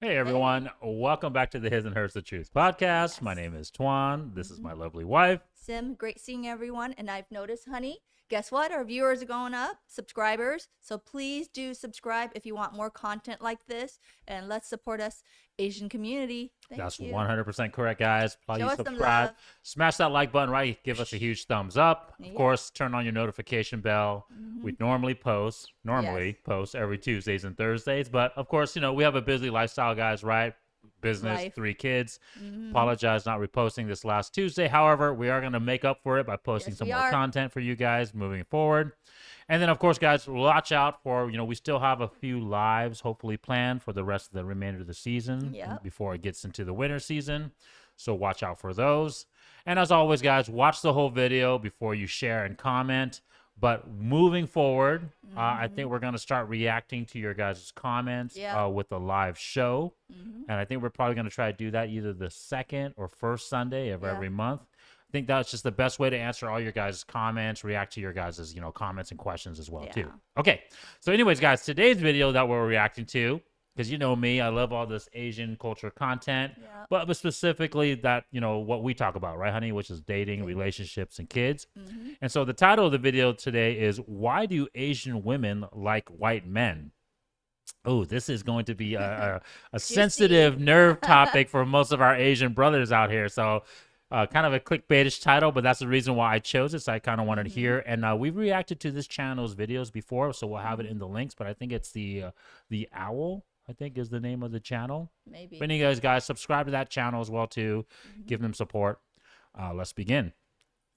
Hey everyone, welcome back to the His and Hers the Truth podcast. My Yes. name is Tuan. This is my lovely wife. Sim, great seeing everyone. And I've noticed, honey, guess what? Our viewers are going up, subscribers. So please do subscribe if you want more content like this. And let's support us, Asian community. Thank That's you. 100% correct, guys. Please Show us some subscribe. love. Smash that like button, right? Give us a huge thumbs up. Of Yeah. course, turn on your notification bell. We normally post every Tuesdays and Thursdays. But of course, we have a busy lifestyle, guys, right? Business, Life. 3 kids. Apologize not reposting this last Tuesday. However, we are going to make up for it by posting Yes, some we more are. content for you guys moving forward. And then, of course, guys, watch out for, we still have a few lives hopefully planned for the rest of the remainder of the season Yep. before it gets into the winter season. So watch out for those. And as always, guys, watch the whole video before you share and comment. But moving forward, I think we're going to start reacting to your guys' comments Yeah. with a live show. And I think we're probably going to try to do that either the second or first Sunday of Yeah. every month. I think that's just the best way to answer all your guys' comments, react to your guys' comments and questions as well, too. Yeah. Okay. So anyways, guys, today's video that we're reacting to, because you know me, I love all this Asian culture content, Yeah. but specifically that, what we talk about, right, honey, which is dating, relationships, and kids. And so the title of the video today is, Why Do Asian Women Like White Men? Oh, this is going to be a sensitive nerve topic for most of our Asian brothers out here. So kind of a clickbaitish title, but that's the reason why I chose it. So I kind of wanted to hear. And we've reacted to this channel's videos before, so we'll have it in the links. But I think it's the Owl, I think, is the name of the channel. Maybe. If any of you guys subscribe to that channel as well, too. Give them support. Let's begin.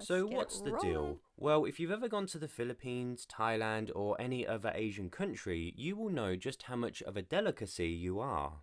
So get what's the rolling. deal? Well, if you've ever gone to the Philippines, Thailand, or any other Asian country, you will know just how much of a delicacy you are.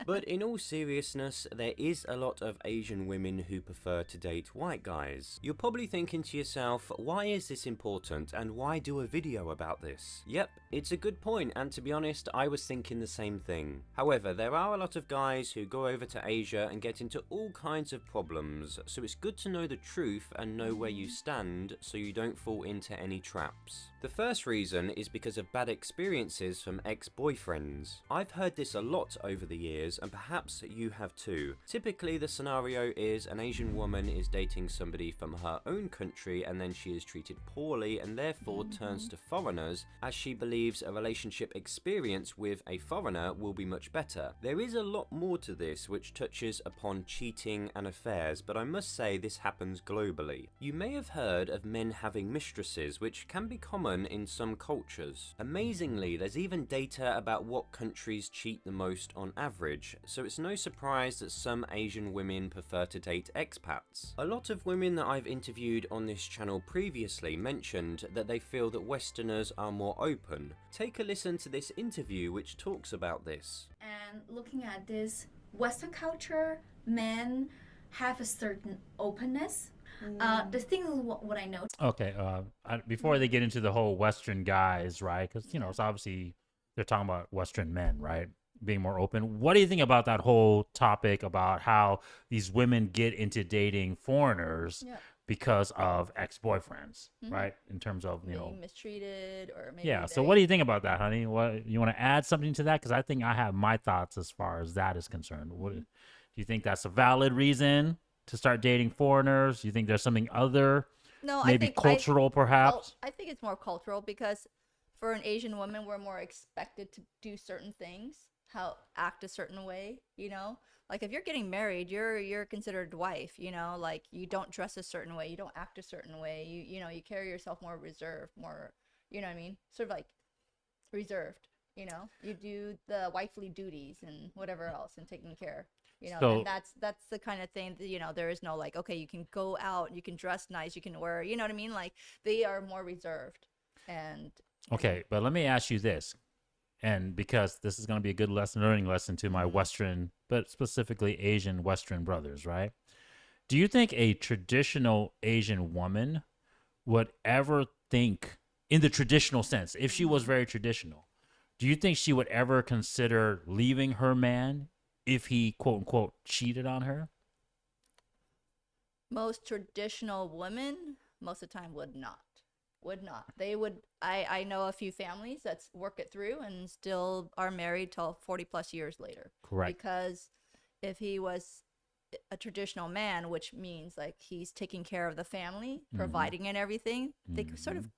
But in all seriousness, there is a lot of Asian women who prefer to date white guys. You're probably thinking to yourself, why is this important and why do a video about this? Yep, it's a good point, and to be honest, I was thinking the same thing. However, there are a lot of guys who go over to Asia and get into all kinds of problems, so it's good to know the truth and know where you stand so you don't fall into any traps. The first reason is because of bad experiences from ex-boyfriends. I've heard this a lot over the years, and perhaps you have too. Typically, the scenario is an Asian woman is dating somebody from her own country and then she is treated poorly and therefore turns to foreigners as she believes a relationship experience with a foreigner will be much better. There is a lot more to this which touches upon cheating and affairs, but I must say this happens globally. You may have heard of men having mistresses, which can be common in some cultures. Amazingly, there's even data about what countries cheat the most on average, so it's no surprise that some Asian women prefer to date expats. A lot of women that I've interviewed on this channel previously mentioned that they feel that Westerners are more open. Take a listen to this interview which talks about this. And looking at this Western culture, men have a certain openness. The thing is, what I know. Okay. Before they get into the whole Western guys, right? Because, it's obviously they're talking about Western men, right? Being more open. What do you think about that whole topic about how these women get into dating foreigners because of ex-boyfriends, right? In terms of, Being mistreated or maybe. yeah. So what do you think about that, honey? What you want to add something to that? Because I think I have my thoughts as far as that is concerned. What do you think that's a valid reason to start dating foreigners? You think there's something other, No, maybe I think cultural, perhaps? I think it's more cultural because for an Asian woman, we're more expected to do certain things, act a certain way, Like if you're getting married, you're considered wife, like you don't dress a certain way, you don't act a certain way, you carry yourself more reserved, more, you know what I mean? Sort of like reserved, you do the wifely duties and whatever else and taking care. So- And that's the kind of thing that, there is no like, okay, you can go out, you can dress nice, you can wear, you know what I mean? Like they are more reserved. And Okay, but let me ask you this. And because this is going to be a good learning lesson to my Western, but specifically Asian Western brothers, right? Do you think a traditional Asian woman would ever think, in the traditional sense, if she was very traditional, do you think she would ever consider leaving her man if he, quote unquote, cheated on her? most traditional women most of the time would not. would not. They would. I know a few families that's work it through and still are married till 40 plus years later. Correct. Because if he was a traditional man, which means like he's taking care of the family, providing and everything, they sort of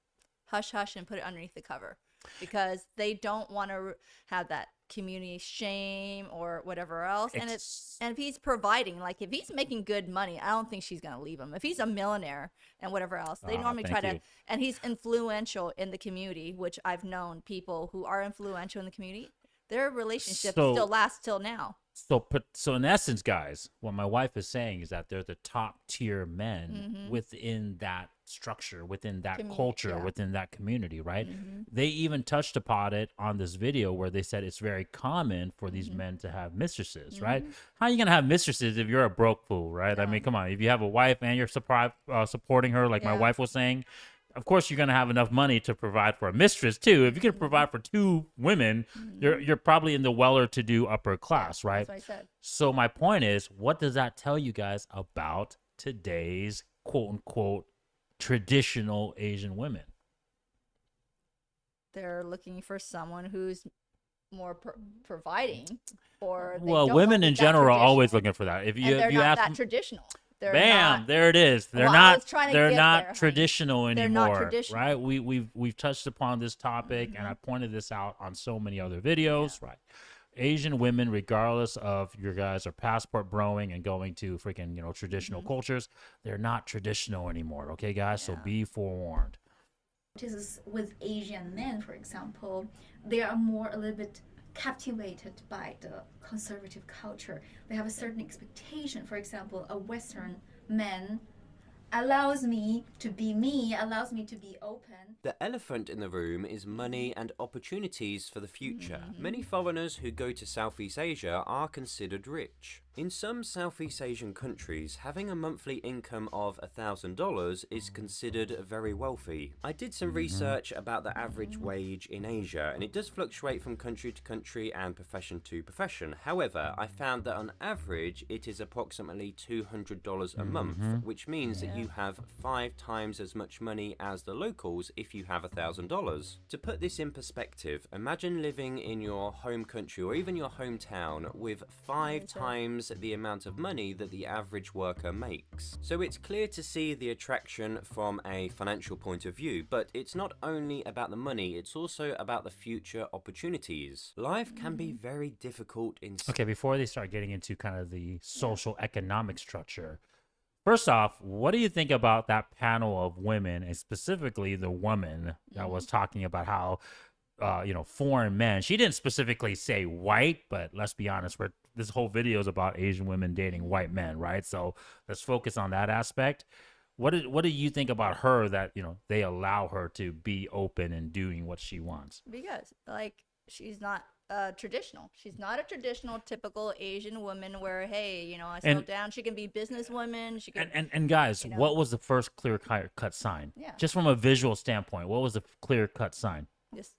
hush hush and put it underneath the cover because they don't want to have that community shame or whatever else. And if he's providing, like if he's making good money, I don't think she's gonna leave him. If he's a millionaire and whatever else, they normally try to. And he's influential in the community, which I've known people who are influential in the community. Their relationship still lasts till now. So in essence, guys, what my wife is saying is that they're the top tier men within that structure, within that culture, within that community, right? They even touched upon it on this video where they said it's very common for these men to have mistresses, right? How are you gonna have mistresses if you're a broke fool, right? I mean, come on, if you have a wife and you're supporting her, like my wife was saying, of course you're gonna have enough money to provide for a mistress too. If you can provide for two women, you're probably in the well-to-do upper class, right? That's what I said. So my point is, what does that tell you guys about today's quote-unquote traditional Asian women? They're looking for someone who's more providing, or women in general are always looking for that. If you not ask that traditional. There it is. They're not traditional anymore. They're not traditional. Right? We've touched upon this topic and I pointed this out on so many other videos, right? Asian women, regardless of your guys are passport broing and going to freaking, traditional cultures, they're not traditional anymore. Okay, guys? So be forewarned. Is with Asian men, for example, they are more a little bit captivated by the conservative culture. They have a certain expectation. For example, a Western man allows me to be me, allows me to be open. The elephant in the room is money and opportunities for the future. Many foreigners who go to Southeast Asia are considered rich. In some Southeast Asian countries, having a monthly income of $1,000 is considered very wealthy. I did some research about the average wage in Asia, and it does fluctuate from country to country and profession to profession. However, I found that on average, it is approximately $200 a month, which means that you have 5 times as much money as the locals if you have $1,000. To put this in perspective, imagine living in your home country or even your hometown with 5 times the amount of money that the average worker makes. So it's clear to see the attraction from a financial point of view, but it's not only about the money, it's also about the future opportunities. Life can be very difficult in... Okay, before they start getting into kind of the social economic structure, first off, what do you think about that panel of women, and specifically the woman that was talking about how foreign men? She didn't specifically say white, but let's be honest, this whole video is about Asian women dating white men, right? So let's focus on that aspect. What do you think about her that, they allow her to be open and doing what she wants? Because she's not traditional. She's not a traditional typical Asian woman where, hey, I settle down. She can be businesswoman. She can. And guys, what was the first clear cut sign? Yeah. Just from a visual standpoint, what was the clear cut sign? Just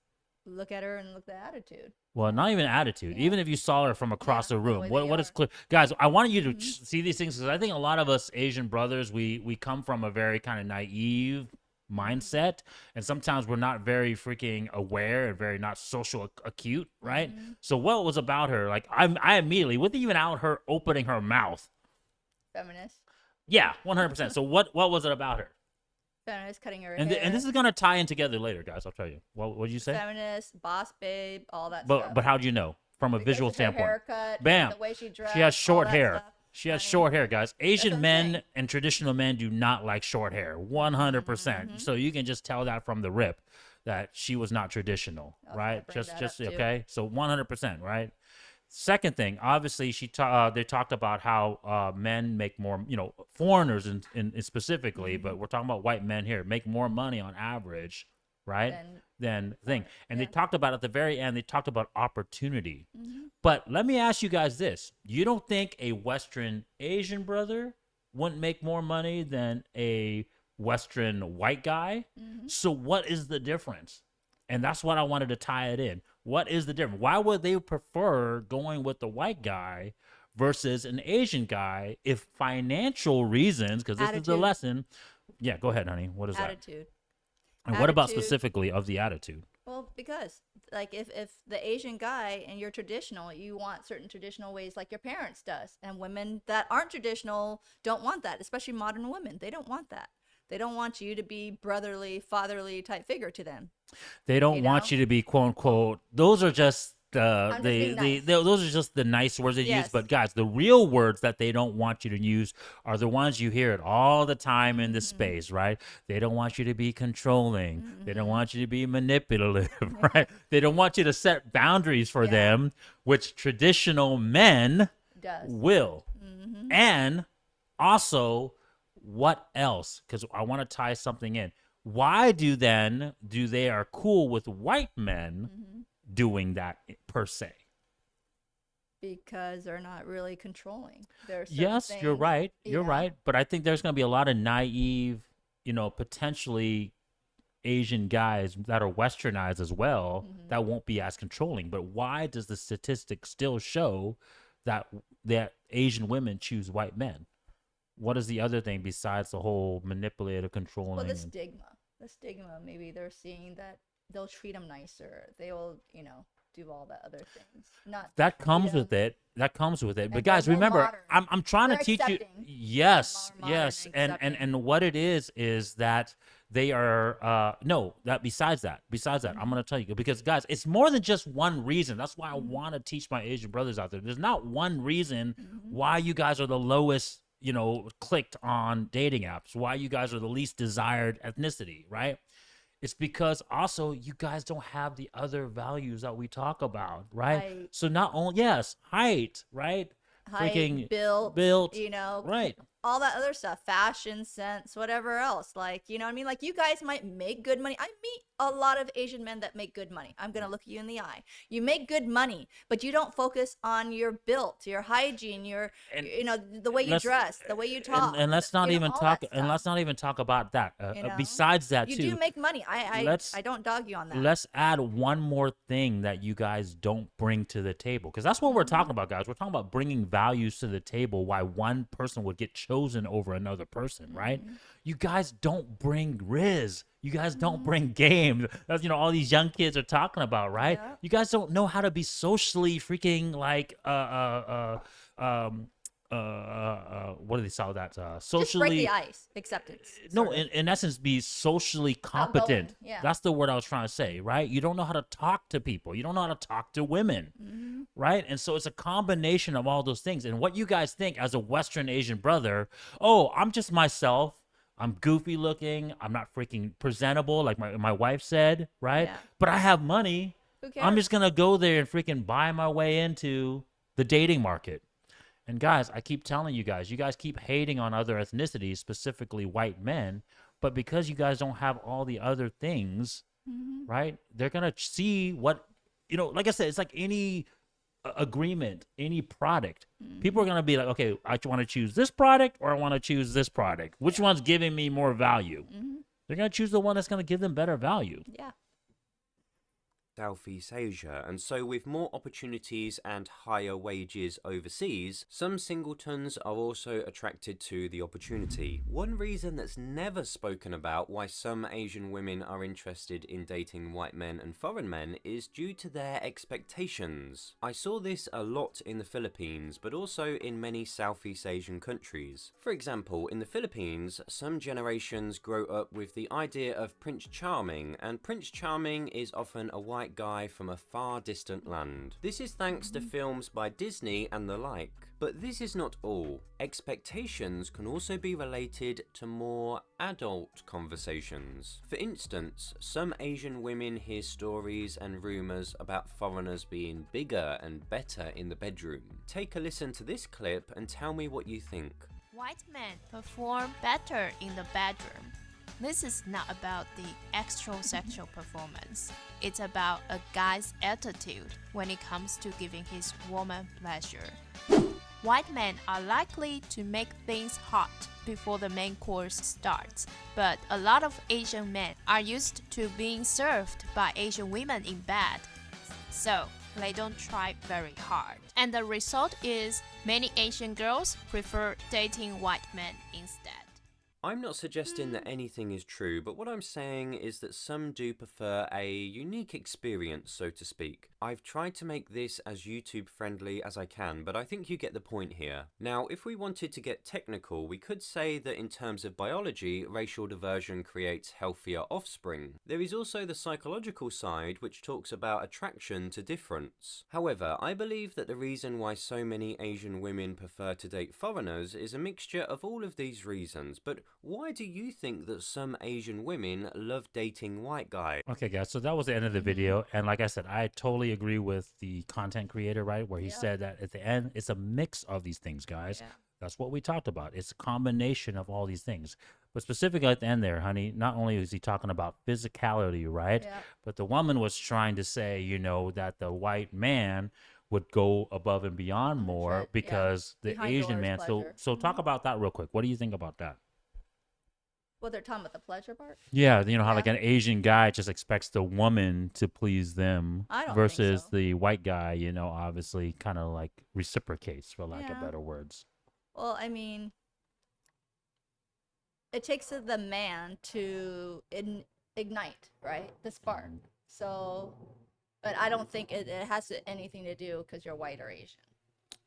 look at her and look at the attitude. Well, not even attitude. Even if you saw her from across the room, what is clear? Guys, I wanted you to see these things because I think a lot of us Asian brothers, we come from a very kind of naive mindset, and sometimes we're not very freaking aware and very not social acute, right? So what was about her? Like I immediately, with even out her opening her mouth, Feminist. Yeah, 100%. So what was it about her? Feminist, cutting her and hair. And this is gonna tie in together later, guys. I'll tell you. What did you say? Feminist, boss babe, all that stuff. But how do you know? From a visual standpoint. Haircut, Bam. the way she dressed, she has short hair. Stuff. She has short hair, guys. Asian men and traditional men do not like short hair. 100%. So you can just tell that from the rip that she was not traditional, right? Just okay. So 100%, right? Second thing, obviously, they talked about how men make more, foreigners in specifically, but we're talking about white men here, make more money on average, right? Than thing. And they talked about at the very end, they talked about opportunity. But let me ask you guys this. You don't think a Western Asian brother wouldn't make more money than a Western white guy? So what is the difference? And that's what I wanted to tie it in. What is the difference? Why would they prefer going with the white guy versus an Asian guy if financial reasons, because this is the lesson. Yeah, go ahead, honey. What is attitude. And what about attitude. specifically of the attitude? Well, because like if the Asian guy and you're traditional, you want certain traditional ways like your parents does, and women that aren't traditional don't want that, especially modern women. They don't want that. They don't want you to be brotherly, fatherly type figure to them. They don't You want know? you to be quote unquote. Those are just I'm just being nice. those are just the nice words they use. Yes. But guys, the real words that they don't want you to use are the ones you hear it all the time in this space, right? They don't want you to be controlling. They don't want you to be manipulative, right? They don't want you to set boundaries for Yeah. them, which traditional men Does. will. And also, what else? Because I want to tie something in. Why do they are cool with white men doing that per se? Because they're not really controlling. There are certain Yes, you're things, right. you You're know? right. But I think there's going to be a lot of naive, potentially Asian guys that are westernized as well that won't be as controlling. But why does the statistic still show that Asian women choose white men? What is the other thing besides the whole manipulative, controlling? Well, the and- stigma. The stigma. Maybe they're seeing that they'll treat them nicer. They will, do all the other things. Not That comes treat 'em- with it. That comes with it. But And they're guys, more remember, modern. I'm trying to They're teach you. accepting. Yes, More modern yes, and and accepting. what it is that they are. No, that besides that, I'm gonna tell you because guys, it's more than just one reason. That's why I want to teach my Asian brothers out there. There's not one reason why you guys are the lowest, clicked on dating apps. Why you guys are the least desired ethnicity, right? It's because also you guys don't have the other values that we talk about, right? Height. So not only height, right? Height, built, right? all that other stuff, fashion sense, whatever else. Like, you know what I mean? Like, you guys might make good money. I meet a lot of Asian men that make good money. I'm going to look you in the eye. You make good money, but you don't focus on your built, your hygiene, your, And the way you let's- dress, the way you talk. And let's not even all talk. that And stuff. let's not even talk about that. You know? Besides that, You too, do make money. Let's- I don't dog you on that. let's add one more thing that you guys don't bring to the table, because that's what we're talking about, guys. We're talking about bringing values to the table. Why one person would get chosen over another person, right? You guys don't bring riz. You guys don't bring game. That's all these young kids are talking about, right? Yeah. You guys don't know how to be socially freaking like what do they call that? Just Socially. break the ice. Acceptance. No, sort of. in essence, be socially competent. yeah. That's the word I was trying to say, right? You don't know how to talk to people. You don't know how to talk to women, right? And so it's a combination of all those things. And what you guys think as a Western Asian brother, oh, I'm just myself. I'm goofy looking. I'm not freaking presentable, like my wife said, right? Yeah. But I have money. Who cares? I'm just going to go there and freaking buy my way into the dating market. And guys, I keep telling you guys keep hating on other ethnicities, specifically white men, but because you guys don't have all the other things, right? They're going to see what, like I said, it's like any agreement, any product. People are going to be like, okay, I want to choose this product or I want to choose this product. Which one's giving me more value? They're going to choose the one that's going to give them better value. Yeah. Southeast Asia, and so with more opportunities and higher wages overseas, some singletons are also attracted to the opportunity. One reason that's never spoken about why some Asian women are interested in dating white men and foreign men is due to their expectations. I saw this a lot in the Philippines, but also in many Southeast Asian countries. For example, in the Philippines, some generations grow up with the idea of Prince Charming, and Prince Charming is often a white guy from a far distant land. This is thanks to films by Disney and the like. But this is not all. Expectations can also be related to more adult conversations. For instance, some Asian women hear stories and rumours about foreigners being bigger and better in the bedroom. Take a listen to this clip and tell me what you think. White men perform better in the bedroom. This is not about the actual sexual performance. It's about a guy's attitude when it comes to giving his woman pleasure. White men are likely to make things hot before the main course starts, but a lot of Asian men are used to being served by Asian women in bed, so they don't try very hard. And the result is many Asian girls prefer dating white men instead. I'm not suggesting that anything is true, but what I'm saying is that some do prefer a unique experience, so to speak. I've tried to make this as YouTube friendly as I can, but I think you get the point here. Now, if we wanted to get technical, we could say that in terms of biology, racial diversion creates healthier offspring. There is also the psychological side, which talks about attraction to difference. However, I believe that the reason why so many Asian women prefer to date foreigners is a mixture of all of these reasons, but why do you think that some Asian women love dating white guys? Okay, guys. So that was the end of the video, and like I said, I totally agree with the content creator, right? Where he said that at the end, it's a mix of these things, guys. Yeah. That's what we talked about. It's a combination of all these things. But specifically at the end there, honey, not only is he talking about physicality, right? Yeah. But the woman was trying to say, you know, that the white man would go above and beyond more 100%, because the Behind Asian doors man. So pleasure. so talk about that real quick. What do you think about that? Well, they're talking about the pleasure part. Yeah, you know how Yeah. like an Asian guy just expects the woman to please them I don't think versus so. the white guy, you know, obviously kind of like reciprocates for lack of Yeah. better words. Well, I mean, it takes the man to ignite, right? The spark. So, but I don't think it has anything to do because you're white or Asian.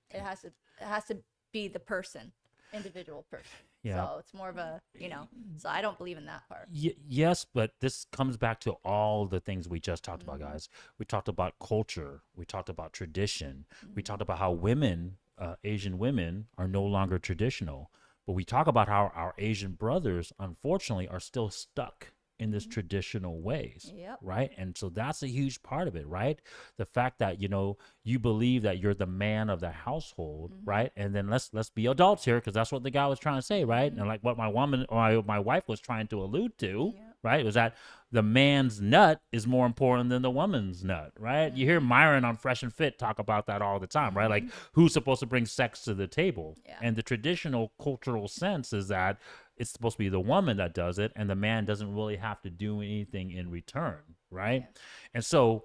It has to be the person, individual person. Yeah. So it's more of a, you know, so I don't believe in that part. Yes, but this comes back to all the things we just talked about, guys. We talked about culture. We talked about tradition. We talked about how women, Asian women, are no longer traditional. But we talk about how our Asian brothers, unfortunately, are still stuck in this traditional ways, Yep. right? And so that's a huge part of it, right? The fact that, you know, you believe that you're the man of the household, right? And then let's be adults here, because that's what the guy was trying to say, right? And like what my woman or my wife was trying to allude to, right, was that the man's nut is more important than the woman's nut, right? You hear Myron on Fresh and Fit talk about that all the time, right? Like who's supposed to bring sex to the table? Yeah. And the traditional cultural sense is that it's supposed to be the woman that does it, and the man doesn't really have to do anything in return, right? Yeah. And so,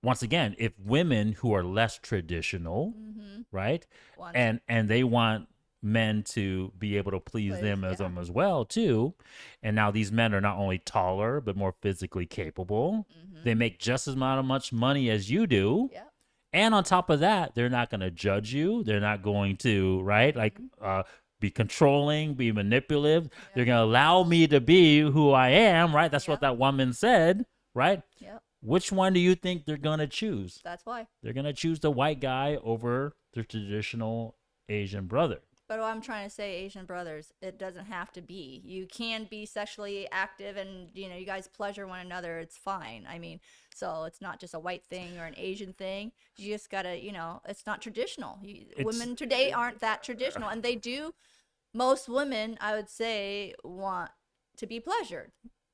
once again, if women who are less traditional, right, Want- and they want men to be able to please Please, them as yeah. them as well too, and now these men are not only taller but more physically capable. They make just as much money as you do. Yeah. And on top of that, they're not going to judge you. They're not going to, right, like be controlling, be manipulative. They're going to allow me to be who I am, right? That's what Yeah. that woman said, right? Yep. Which one do you think they're going to choose? That's why. They're going to choose the white guy over the traditional Asian brother. But what I'm trying to say, Asian brothers, it doesn't have to be. You can be sexually active and, you know, you guys pleasure one another. It's fine. I mean, so it's not just a white thing or an Asian thing. You just got to, you know, it's not traditional. Women today aren't that traditional. And they do, most women, I would say, want to be pleasured.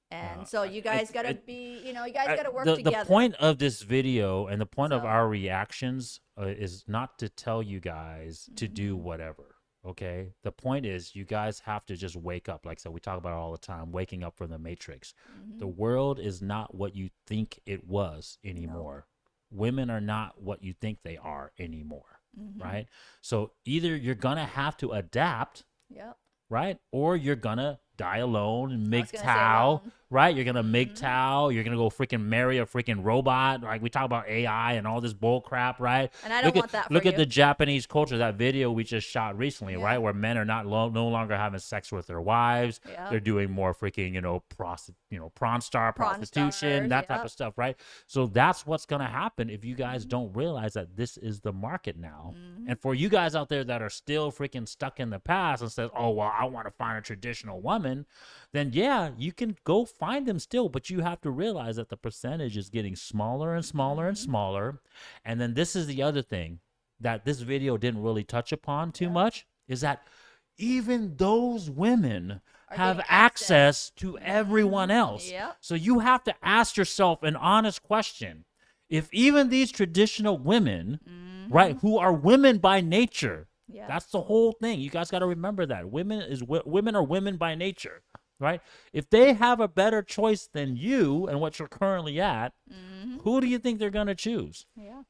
And so you guys got to be, you know, you guys got to work together. The point of this video and the point of So- our reactions is not to tell you guys to do whatever. Okay. The point is you guys have to just wake up. Like I said, we talk about it all the time, waking up from the matrix. The world is not what you think it was anymore. Women are not what you think they are anymore. Right. So either you're going to have to adapt, Yep. right? Or you're going to die alone and was gonna say MGTOW, alone. right? You're going to MGTOW. You're going to go freaking marry a freaking robot. Like we talk about AI and all this bull crap, right? And I don't want that for Look at you. the Japanese culture, that video we just shot recently, Yeah. right? Where men are not no longer having sex with their wives. Yeah. They're doing more freaking, prawn star prostitution, stars, that type yep. of stuff, right? So that's what's going to happen if you guys don't realize that this is the market now. And for you guys out there that are still freaking stuck in the past and says, oh, well, I want to find a traditional woman, then yeah, you can go find them still, but you have to realize that the percentage is getting smaller and smaller and smaller. And then this is the other thing that this video didn't really touch upon too much, is that even those women have getting access to everyone else. Yep. So you have to ask yourself an honest question. If even these traditional women, right, who are women by nature, Yeah. that's the whole thing. You guys got to remember that. Women are women by nature, right? If they have a better choice than you and what you're currently at, who do you think they're going to choose? Yeah.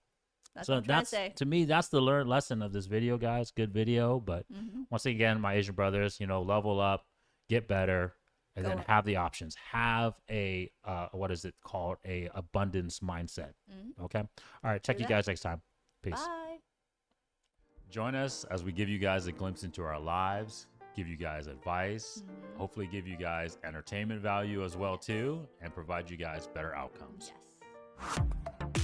That's So what I'm trying to that's, say. to me, that's the learned lesson of this video, guys. Good video, but once again, my Asian brothers, level up. get better, and then Go- have the options. Have a what is it called? A abundance mindset. Okay. All right. Check Do you that. guys next time. Peace. Bye. Join us as we give you guys a glimpse into our lives, give you guys advice, hopefully give you guys entertainment value as well too, and provide you guys better outcomes. Yes.